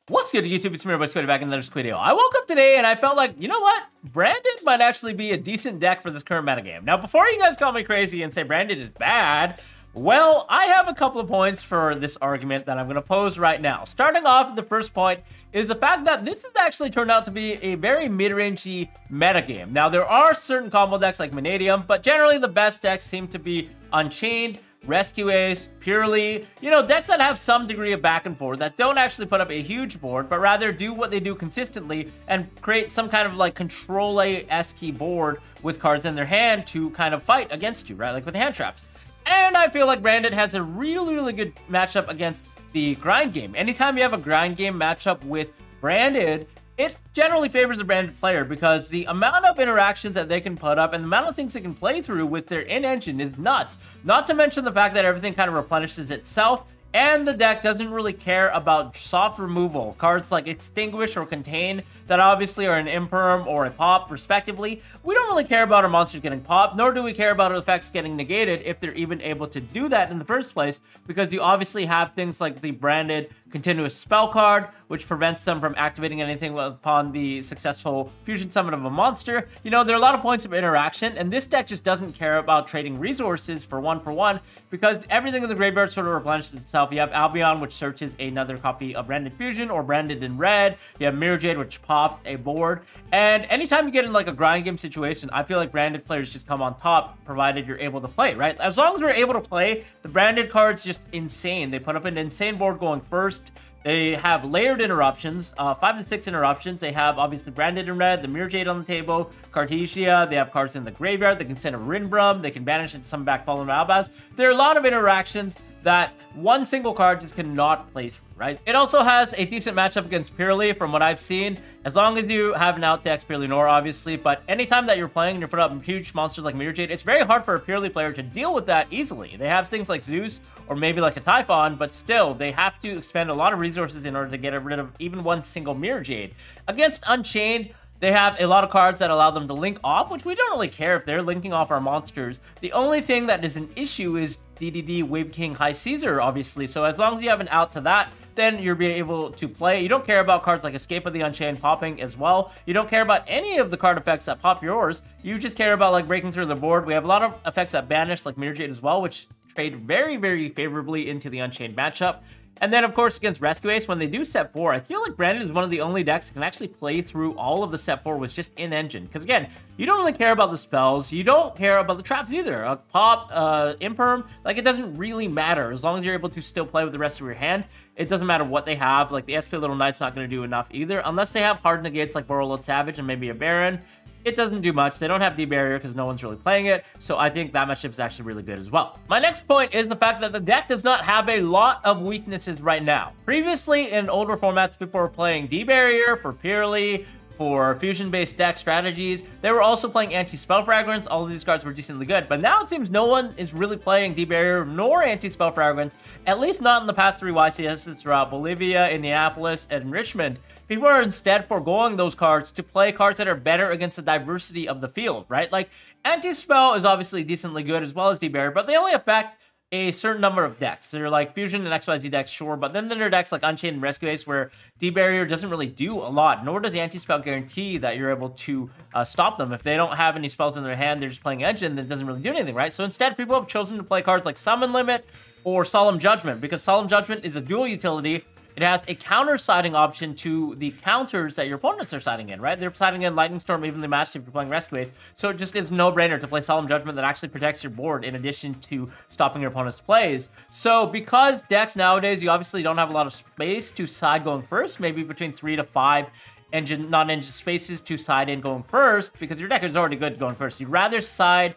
What's good, YouTube? It's me, everybody. Squiddy back in another video. I woke up today and I felt like, you know what? Branded might actually be a decent deck for this current metagame. Now, before you guys call me crazy and say Branded is bad, well, I have a couple of points for this argument that I'm going to pose right now. Starting off, the first point is the fact that this has actually turned out to be a very mid-rangey metagame. Now, there are certain combo decks like Mannadium, but generally the best decks seem to be Unchained, Rescue Ace, Purely, you know, decks that have some degree of back and forth that don't actually put up a huge board, but rather do what they do consistently and create some kind of like Control-A-esque board with cards in their hand to kind of fight against you, right? Like with hand traps. And I feel like Branded has a really good matchup against the grind game. Anytime you have a grind game matchup with Branded, it generally favors the Branded player because the amount of interactions that they can put up and the amount of things they can play through with their in-engine is nuts. Not to mention the fact that everything kind of replenishes itself, and the deck doesn't really care about soft removal. Cards like Extinguish or Contain that obviously are an Imperm or a Pop, respectively. We don't really care about our monsters getting popped, nor do we care about our effects getting negated if they're even able to do that in the first place, because you obviously have things like the Branded Continuous Spell card, which prevents them from activating anything upon the successful fusion summon of a monster. You know, there are a lot of points of interaction, and this deck just doesn't care about trading resources for one, because everything in the graveyard sort of replenishes itself. You have Albion, which searches another copy of Branded Fusion or Branded in red. You have Mirror Jade, which pops a board. And anytime you get in like a grind game situation, I feel like Branded players just come on top, provided you're able to play, right? As long as we're able to play, the Branded card's just insane. They put up an insane board going first. They have layered interruptions, 5 to 6 interruptions. They have obviously Branded in red, the Mirror Jade on the table, Cartesia. They have cards in the graveyard. They can send a Rinbrum. They can banish it to some back Fallen Albaz. There are a lot of interactions that one single card just cannot play through, right? It also has a decent matchup against Purely from what I've seen, as long as you have an out to X Purely Nor, obviously, but anytime that you're playing and you're putting up huge monsters like Mirror Jade, it's very hard for a Purely player to deal with that easily. They have things like Zeus or maybe like a Typhon, but still, they have to expend a lot of resources in order to get rid of even one single Mirror Jade. Against Unchained, they have a lot of cards that allow them to link off, which we don't really care if they're linking off our monsters. The only thing that is an issue is DDD, Wave King, High Caesar, obviously. So as long as you have an out to that, then you'll be able to play. You don't care about cards like Escape of the Unchained popping as well. You don't care about any of the card effects that pop yours. You just care about like breaking through the board. We have a lot of effects that banish, like Mirror Jade as well, which trade very favorably into the Unchained matchup. And then, of course, against Rescue Ace, when they do set 4, I feel like Branded is one of the only decks that can actually play through all of the set 4 with just in-engine. Because, again, you don't really care about the spells. You don't care about the traps either. A Pop, Imperm, like, it doesn't really matter. As long as you're able to still play with the rest of your hand, it doesn't matter what they have. Like, the SP Little Knight's not going to do enough either. Unless they have hard negates like Borreload Savage and maybe a Baron. It doesn't do much. They don't have D-Barrier because no one's really playing it, so I think that matchup is actually really good as well. My next point is the fact that the deck does not have a lot of weaknesses right now. Previously, in older formats, people were playing D-Barrier for Purely, for fusion-based deck strategies. They were also playing Anti-Spell Fragrance. All of these cards were decently good, but now it seems no one is really playing D-Barrier nor Anti-Spell Fragrance, at least not in the past 3 YCSs throughout Bolivia, Indianapolis, and Richmond. People are instead foregoing those cards to play cards that are better against the diversity of the field, right? Like, Anti-Spell is obviously decently good as well as D-Barrier, but they only affect a certain number of decks. They're like Fusion and XYZ decks, sure, but then there are decks like Unchained and Rescue Ace where D-Barrier doesn't really do a lot, nor does Anti-Spell guarantee that you're able to stop them. If they don't have any spells in their hand, they're just playing Engine, then it doesn't really do anything, right? So instead, people have chosen to play cards like Summon Limit or Solemn Judgment, because Solemn Judgment is a dual utility. It has a counter siding option to the counters that your opponents are siding in, right? They're siding in Lightning Storm evenly matched if you're playing Rescue Ace. So it just is no-brainer to play Solemn Judgment that actually protects your board in addition to stopping your opponent's plays. So because decks nowadays, you obviously don't have a lot of space to side going first, maybe between 3 to 5 non-engine spaces to side in going first, because your deck is already good going first. You'd rather side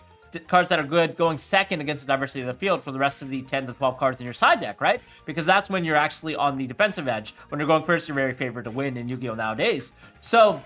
cards that are good going second against the diversity of the field for the rest of the 10 to 12 cards in your side deck, right? Because that's when you're actually on the defensive edge. When you're going first, you're very favored to win in Yu-Gi-Oh! Nowadays. So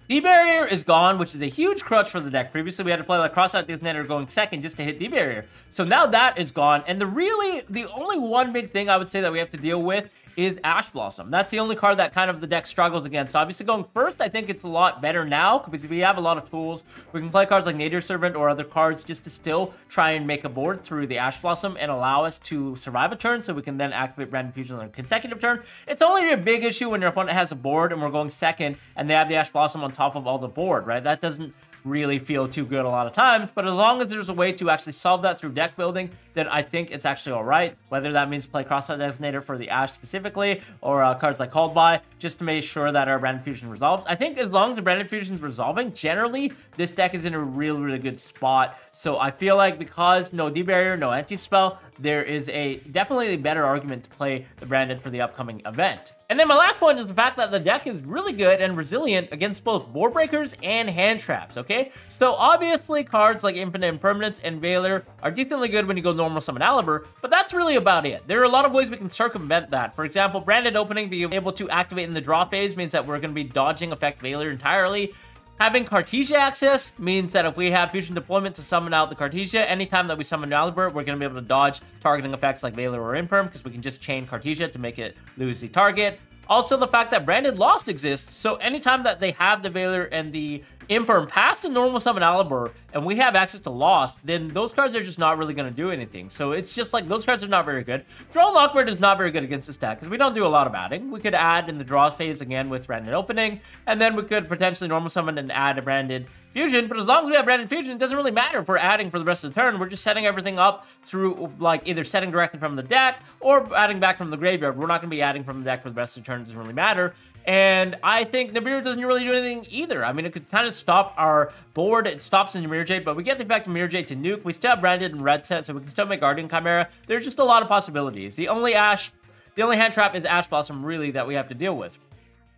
D-Barrier is gone, which is a huge crutch for the deck. Previously, we had to play like Cross-Eyed Designator going second just to hit D-Barrier. So now that is gone. And the only one big thing I would say that we have to deal with is Ash Blossom. That's the only card that kind of the deck struggles against. Obviously, going first, I think it's a lot better now because we have a lot of tools. We can play cards like Nadir Servant or other cards just to still try and make a board through the Ash Blossom and allow us to survive a turn so we can then activate Branded Fusion on a consecutive turn. It's only a big issue when your opponent has a board and we're going second and they have the Ash Blossom on top of all the board, right? That doesn't really feel too good a lot of times, but as long as there's a way to actually solve that through deck building, then I think it's actually all right. Whether that means play Cross-Site Designator for the Ash specifically, or cards like Called By, just to make sure that our Branded Fusion resolves. I think as long as the Branded Fusion is resolving, generally, this deck is in a really good spot. So I feel like because no D-Barrier, no Anti-Spell, there is definitely a better argument to play the Branded for the upcoming event. And then my last point is the fact that the deck is really good and resilient against both board breakers and hand traps, okay? So obviously cards like Infinite Impermanence and Veiler are decently good when you go normal summon Aliber, but that's really about it. There are a lot of ways we can circumvent that. For example, Branded Opening being able to activate in the draw phase means that we're going to be dodging Effect Veiler entirely. Having Cartesia access means that if we have Fusion Deployment to summon out the Cartesia, anytime that we summon Aliber, we're going to be able to dodge targeting effects like Veiler or Infirm because we can just chain Cartesia to make it lose the target. Also, the fact that Branded Lost exists, so anytime that they have the Veiler and the Infirm past a normal summon Aliber, and we have access to Lost, then those cards are just not really going to do anything. So it's just like, those cards are not very good. Drone Lockbird is not very good against this deck, because we don't do a lot of adding. We could add in the draw phase again with Branded Opening, and then we could potentially normal summon and add a Branded Fusion, but as long as we have Branded Fusion, it doesn't really matter if we're adding for the rest of the turn. We're just setting everything up through, like, either setting directly from the deck or adding back from the graveyard. We're not going to be adding from the deck for the rest of the turn. It doesn't really matter. And I think Nibiru doesn't really do anything either. I mean, it could kind of stop our board. It stops the Nimir Jade, but we get the effect of Nimir Jade to nuke. We still have Branded and Red set, so we can still make Guardian Chimera. There's just a lot of possibilities. The only hand trap is Ash Blossom, really, that we have to deal with.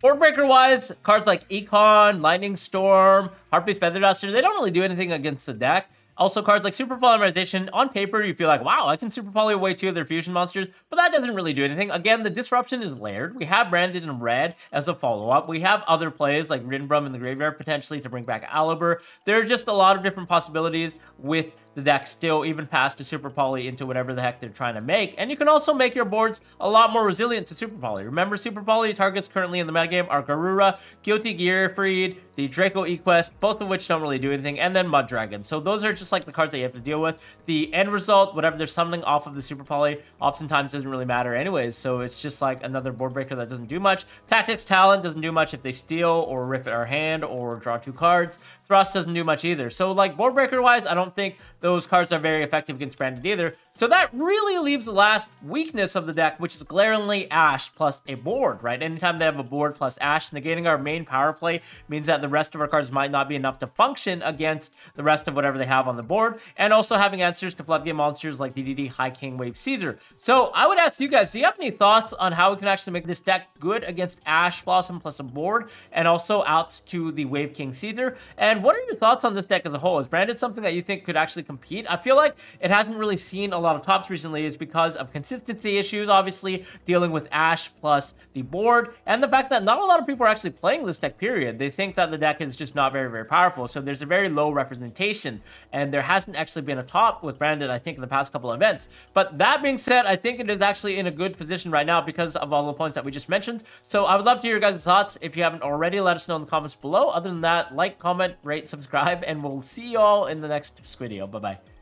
Board breaker wise, cards like Econ, Lightning Storm, Heartbeat Feather Duster, they don't really do anything against the deck. Also, cards like Super Polymerization, on paper, you feel like, wow, I can Super Poly away 2 of their fusion monsters, but that doesn't really do anything. Again, the disruption is layered. We have Branded in red as a follow-up. We have other plays like Rinbrum in the graveyard potentially to bring back Aliber. There are just a lot of different possibilities with the deck still, even past to Super Poly into whatever the heck they're trying to make. And you can also make your boards a lot more resilient to Super Poly. Remember, Super Poly targets currently in the metagame are Garura, Guilty Gearfried, the Draco Equest, both of which don't really do anything, and then Mud Dragon. So those are just like the cards that you have to deal with. The end result, whatever they're summoning off of the Super Poly, oftentimes doesn't really matter anyways. So it's just like another board breaker that doesn't do much. Tactics Talent doesn't do much if they steal or rip our hand or draw 2 cards. Thrust doesn't do much either. So like board breaker wise, I don't think those cards are very effective against Branded either. So that really leaves the last weakness of the deck, which is glaringly Ash plus a board, right? Anytime they have a board plus Ash, negating our main power play means that the rest of our cards might not be enough to function against the rest of whatever they have on the board, and also having answers to Floodgate monsters like DDD, High King, Wave Caesar. So I would ask you guys, do you have any thoughts on how we can actually make this deck good against Ash Blossom plus a board, and also out to the Wave King Caesar? And what are your thoughts on this deck as a whole? Is Branded something that you think could actually compete? I feel like it hasn't really seen a lot of tops recently is because of consistency issues, obviously, dealing with Ash plus the board, and the fact that not a lot of people are actually playing this deck, period. They think that the deck is just not very powerful, so there's a very low representation, and there hasn't actually been a top with Branded, I think, in the past couple of events. But that being said, I think it is actually in a good position right now because of all the points that we just mentioned. So I would love to hear your guys' thoughts. If you haven't already, let us know in the comments below. Other than that, like, comment, rate, subscribe, and we'll see you all in the next video. Bye-bye.